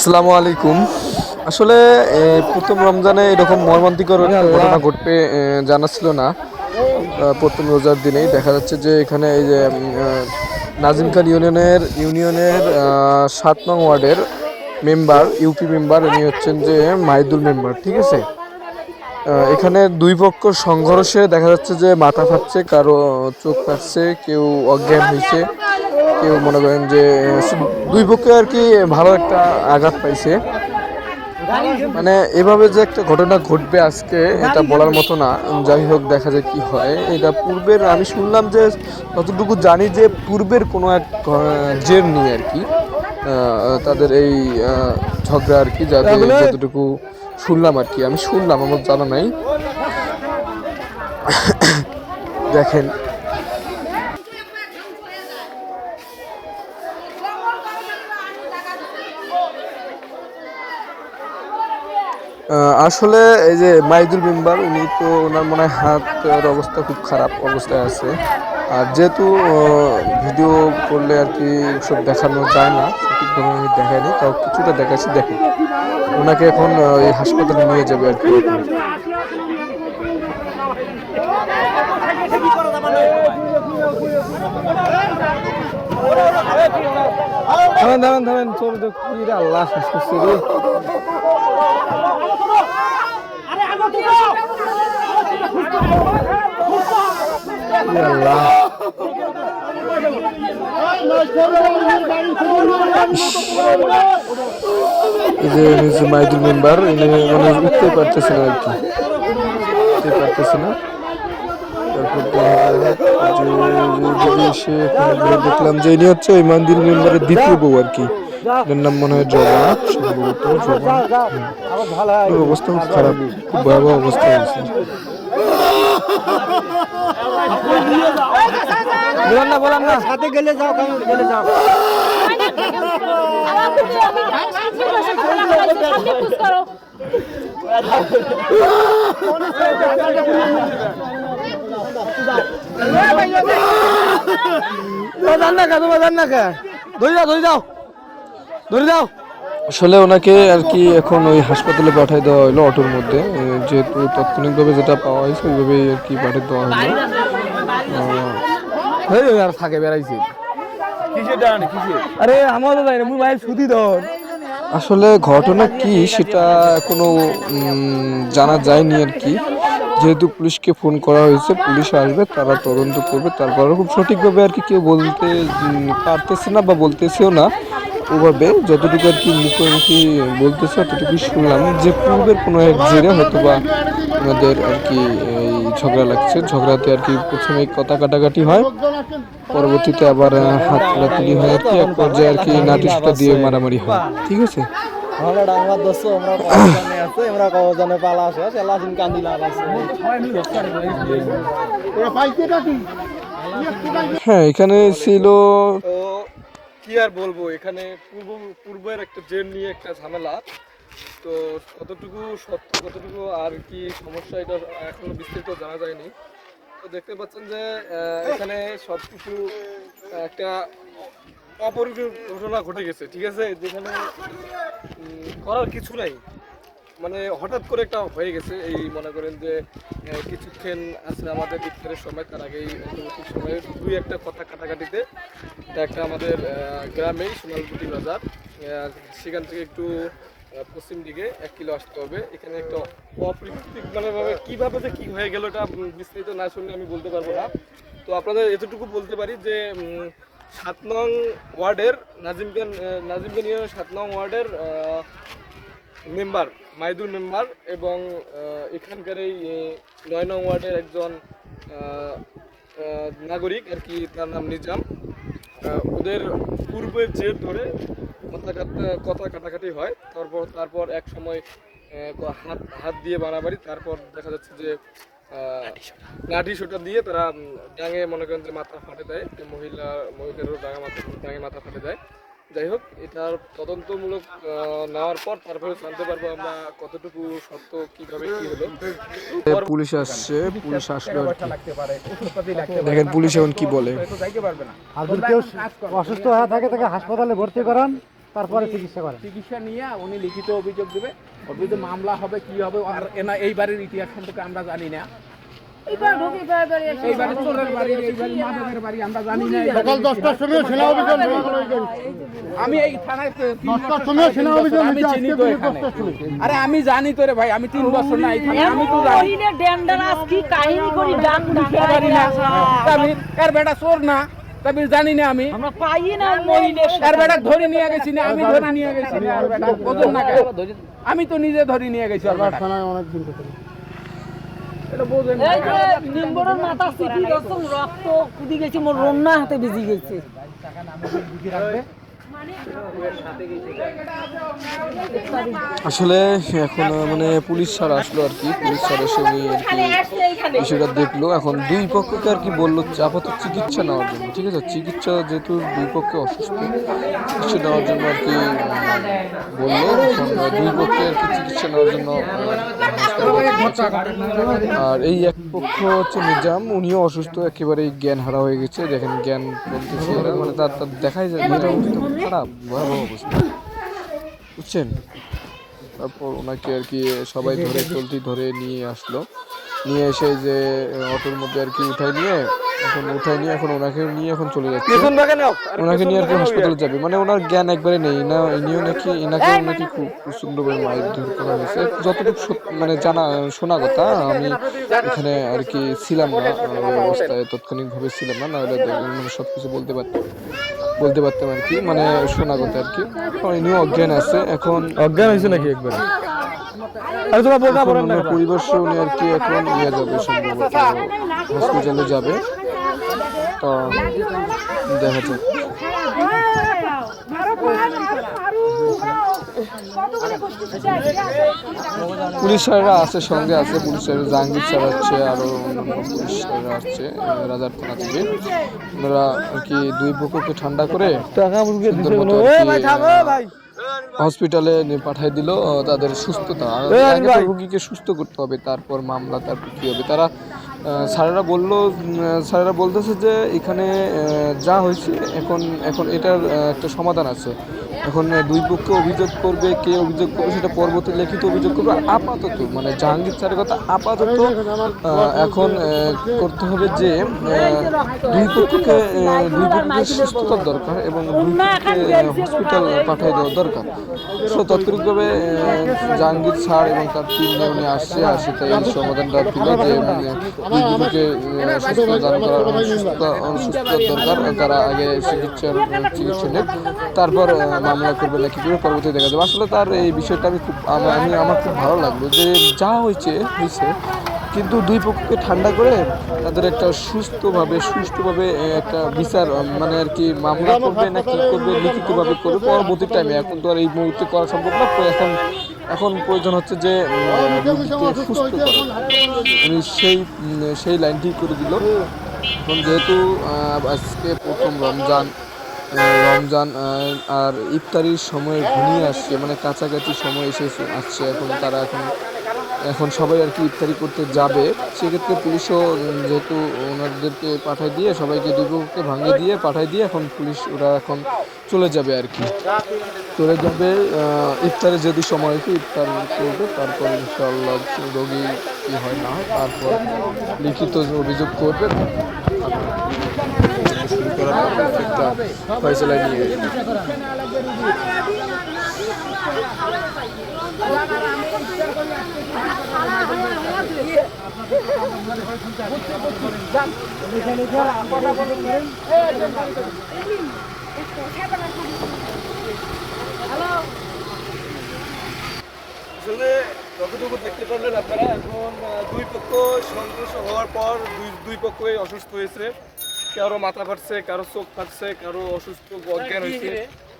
আসসালামু আলাইকুম। আসলে প্রথম রমজানে এরকম মর্মান্তিকর একটা ঘটনা ঘটবে জানা ছিল না। প্রথম রোজার দিনেই দেখা যাচ্ছে যে এখানে এই যে নাজিম খান ইউনিয়নের ৭ নং ওয়ার্ডের মেম্বার, ইউপি মেম্বার, ইনি হচ্ছেন যে মাহিদুল মেম্বার, ঠিক আছে। এখানে দুই পক্ষ সংঘর্ষে দেখা যাচ্ছে যে মাথা ফাটছে, কারো চোখ ফাটছে, কেউ অজ্ঞান হয়েছে, কেউ মনে করেন যে দুই পক্ষে আর কি ভালো একটা আঘাত পাইছে। মানে এভাবে যে একটা ঘটনা ঘটবে আজকে, এটা বলার মতো না। যাই হোক, দেখা যায় কি হয়। এটা পূর্বের আমি শুনলাম যে, যতটুকু জানি যে পূর্বের কোনো এক জের নিয়ে আর কি তাদের এই ঝগড়া আর কি, যাদের যতটুকু শুনলাম আর কি, আমি শুনলাম, আমার জানা নাই। দেখেন, আসলে এই যে মাইদুল মেম্বার, উনি তো ওনার মনে হয় হাতের অবস্থা খুব খারাপ অবস্থায় আছে। আর যেহেতু ভিডিও করলে আর কি সব দেখানো যায় না, সঠিকভাবে আমি দেখাইনি, তাও কিছুটা দেখাচ্ছি। দেখেন, ওনাকে এখন এই হাসপাতালে নিয়ে যাবে আর কি। থামেন থামেন থামেন, চোর কি আল্লাহ শেষ করছে রে। আল্লাহ, এই যে মাইদুল মেম্বার, মানে উঠতে পারতেছে না আর কি, উঠতে পারতেছে না। তারপর এসে দেখলাম যে ইনি হচ্ছে ওই মাইদুল মেম্বারের দ্বিতীয় বউ আর কি। এর নাম মনে হয় জবা, সম্ভবত জবা। অবস্থা খুব খারাপ, খুব ভয়াবহ অবস্থা হয়েছে। বললাম না সাথে গেলে যাও, গেলে যাও। আসলে ওনাকে আর কি এখন ওই হাসপাতালে পাঠিয়ে দেওয়া হলো অটোর মধ্যে, যেহেতু তাৎক্ষণিকভাবে যেটা পাওয়া হয়েছে ওইভাবেই আর কি পাঠিয়ে দেওয়া হলো। আর থাকে বেড়াইছে, আরে আমারও তাই না, মোবাইল সুদি ধর। আসলে ঘটনা কি সেটা এখনো জানা যায়নি আর কি। যেহেতু পুলিশকে ফোন করা হয়েছে, পুলিশ আসবে, তারা তদন্ত করবে। তারপরে খুব সঠিকভাবে আর কি কেউ বলতে পারতেছে না বা বলতেছেও না। ওভাবে যতটুকু আর কি মুখোমুখি বলতেছে ততটুকু শুনলাম যে পূর্বের কোনো এক জেরে হয়তো বা ওনাদের আর কি এই ঝগড়া লাগছে। ঝগড়াতে আর কি প্রথমে কথা কাটাকাটি হয়, পরবর্তীতে আবার হাত তুলি হয় আর কি, এক পর্যায়ে আর কি নাটি সুটা দিয়ে মারামারি হয়, ঠিক আছে। হ্যাঁ, এখানে ছিল কি আর বলবো, এখানে পূর্বের একটা জেন নিয়ে একটা ঝামেলা। তো কতটুকু সত্য, কতটুকু আর কি সমস্যা, এটা এখনো বিস্তারিত জানা যায়নি। তো দেখতে পাচ্ছেন যে এখানে সবকিছু একটা অপরিকল্পিত ঘটনা ঘটে গেছে, ঠিক আছে, যেখানে করার কিছু নাই। মানে হঠাৎ করে একটা হয়ে গেছে। এই মনে করেন যে কিছুক্ষণ আছে আমাদের ইফতারের সময়, তার আগেই অন্তর্বর্তী সময়ে দুই একটা কথা কাটাকাটিতে, এটা একটা আমাদের গ্রামেই সোনালপুটি বাজার, সেখান থেকে একটু পশ্চিম দিকে 1 কিলো আসতে হবে। এখানে একটা অপ্রীতিক মানে কীভাবে যে কী হয়ে গেল, এটা বিস্তারিত না শুনলে আমি বলতে পারবো না। তো আপনাদের এতটুকু বলতে পারি যে 7 নং ওয়ার্ডের নাজিম খান ইউনিয়নের 7 নং ওয়ার্ডের মেম্বার মাইদুল মেম্বার এবং এখানকার এই 9 নং ওয়ার্ডের একজন নাগরিক আর কি, তার নাম নিজাম। ওদের পূর্বের জের ধরে কথা কাটাকাটি হয়। তারপর এক সময় হাত দিয়ে বাড়াবাড়ি, তারপর দেখা যাচ্ছে যে লাঠি সোটা দিয়ে তারা ডাঙে মনে করেন যে মাথা ফাটে দেয়, মহিলারও ডাঙে মাথা ফাটে দেয়। যাই হোক, এটার তদন্তমূলক নেওয়ার পর তারপরে জানতে পারবো আমরা কতটুকু সত্য, কিভাবে কি হলো। পুলিশ আসছে, পুলিশ আসলো। দেখেন পুলিশ এখন কি বলে। আর যদি কেউ অসুস্থ হয়ে থাকে তাকে হাসপাতালে ভর্তি করান। তারপরে চিকিৎসা করে। চিকিৎসা নিয়ে উনি লিখিত অভিযোগ দেবে, ওর বিরুদ্ধে মামলা হবে, কি হবে আর এই বাড়ির ইতিহাস সম্পর্কে আমরা জানি না। এই বাড়ি চোরের বাড়ি, এই বাড়ি মাদকের বাড়ি, আমরা জানি না। সকাল 10টার সময় সেনা অভিযান, আমি এই থানায় 10টার সময় সেনা অভিযান, আমি চিনি তো এখানে। আরে আমি জানি তো রে ভাই, আমি 3 বছর না এই থানায়, আমি তো জানি। আমি এর বেটা চোর না, তবে জানি না আমি। এর বেটা ধরে নিয়ে গেছি না, আমি ধরে নিয়ে গেছি না। এর বেটা বোঝেন না কেন? আমি তো নিজে ধরে নিয়ে গেছি ওর বেটা। থানায় অনেক দিন থেকে। এটা বোঝেন না। আসলে এখন মানে পুলিশ স্যার আসলো আর কি, পুলিশ স্যার এসে উনি আর কি বিষয়টা দেখলো। এখন দুই পক্ষকে আর কি বললো আপাতত চিকিৎসা নেওয়ার জন্য, ঠিক আছে, চিকিৎসা যেহেতু দুই পক্ষে অসুস্থ, চিকিৎসা নেওয়ার জন্য আর কি বললো। এখন দুই পক্ষে আর কি চিকিৎসা নেওয়ার জন্য আর এই এক পক্ষ হচ্ছে নিজাম, উনিও অসুস্থ, একেবারেই জ্ঞান হারা হয়ে গেছে। দেখেন জ্ঞান বলতেছে মানে তার দেখাই যায় মেয়েটার অবস্থা খারাপ, ভয়াবহ অবস্থা, বুঝছেন। তারপর ওনাকে আর কি সবাই ধরে চলতি ধরে নিয়ে আসলো, নিয়ে এসে যে অটোর মধ্যে আর কি উঠাই নিয়ে এখন ওনাকে নিয়ে এখন চলে যাচ্ছে, ওনাকে নিয়ে আর কি হাসপাতালে যাবে। মানে ওনার জ্ঞান একবারে নেই না, ইনিও নাকি নাকি খুব প্রচন্ডভাবে মারধর করা হয়েছে যতটুকু মানে জানা শোনা কথা। আমি এখানে আর কি ছিলাম না, অবস্থায় তাৎক্ষণিকভাবে ছিলাম না, নাহলে মানে সব কিছু বলতে পারতাম আর কি, মানে শোনা কথা আর কি। ইনিও অজ্ঞান আছে, এখন অজ্ঞান হয়েছে নাকি একবার? পরিবার উনি আর কি এখন নিয়ে যাবে, সম্ভবত হসপিটালে যাবে, তো দেখা যাক। পুলিশ স্যাররা আছে, সঙ্গে আছে পুলিশ স্যার, জাহাঙ্গীর স্যার হচ্ছে, আরো অন্যান্য পুলিশ স্যাররা আসছে রাজার থানা থেকে। ওনারা আর কি দুই পক্ষকে ঠান্ডা করে হসপিটালে পাঠিয়ে দিল তাদের সুস্থতা, রোগীকে সুস্থ করতে হবে, তারপর মামলা, তারপর কী হবে। তারা স্যারেরা বলতেছে যে এখানে যা হয়েছে এখন এটার একটা সমাধান আছে। এখন দুই পক্ষ অভিযোগ করবে, কে অভিযোগ করবে সেটা পরবর্তী লিখিত অভিযোগ করবে। আর আপাতত মানে জাহাঙ্গীর স্যারের কথা, আপাতত এখন করতে হবে যে দুই পক্ষকে সুস্থতার দরকার এবং দুই পক্ষকে হসপিটাল পাঠিয়ে দেওয়ার দরকার। সো তাৎক্ষণিকভাবে জাহাঙ্গীর স্যার এবং তার টিম নিয়ে আসছে তাই এই সমাধানটা দিল যে দুই পক্ষকে সুস্থতার দরকার, তারা আগে চিকিৎসা নেন, তারপর মামলা করবে না কি করে পরবর্তী দেখা যাবে। আসলে তার এই বিষয়টা আমার খুব ভালো লাগলো যে যা হয়েছে, কিন্তু দুই পক্ষকে ঠান্ডা করে তাদের একটা সুষ্ঠুভাবে একটা বিচার মানে আর কি মামলা করবে না কি করবে, লিখিতভাবে করবে পরবর্তী টাইমে। এখন তো আর এই মুহূর্তে করা সম্ভব না, এখন প্রয়োজন হচ্ছে যে সুস্থ করা। উনি সেই লাইনটি করে দিল। এখন যেহেতু আজকে প্রথম রমজান আর ইফতারির সময় ঘনিয়ে আসছে, মানে কাছাকাছি সময় আসছে, এখন সবাই আর কি ইফতারি করতে যাবে। সেক্ষেত্রে পুলিশও যেহেতু ওনাদেরকে পাঠায় দিয়ে সবাইকে দুই পক্ষকে ভাঙিয়ে দিয়ে পাঠায় দিয়ে এখন ওরা এখন চলে যাবে আর কি, ইফতারে যদি সময় হয়েছে ইফতার করবে, তারপর ইনশাআল্লাহ রোগী কি হয় না হয় তারপর লিখিত অভিযোগ করবে, শুরু করার পর একটা ফয়সালা নিয়ে আসলে যতটুকু দেখতে পারলেন আপনারা, এখন দুই পক্ষ সংঘর্ষ হওয়ার পর দুই পক্ষই অসুস্থ হয়েছে। কারো মাথা ফাটছে, কারো চোখ ফাটছে, কারো অসুস্থ অজ্ঞান হয়েছে।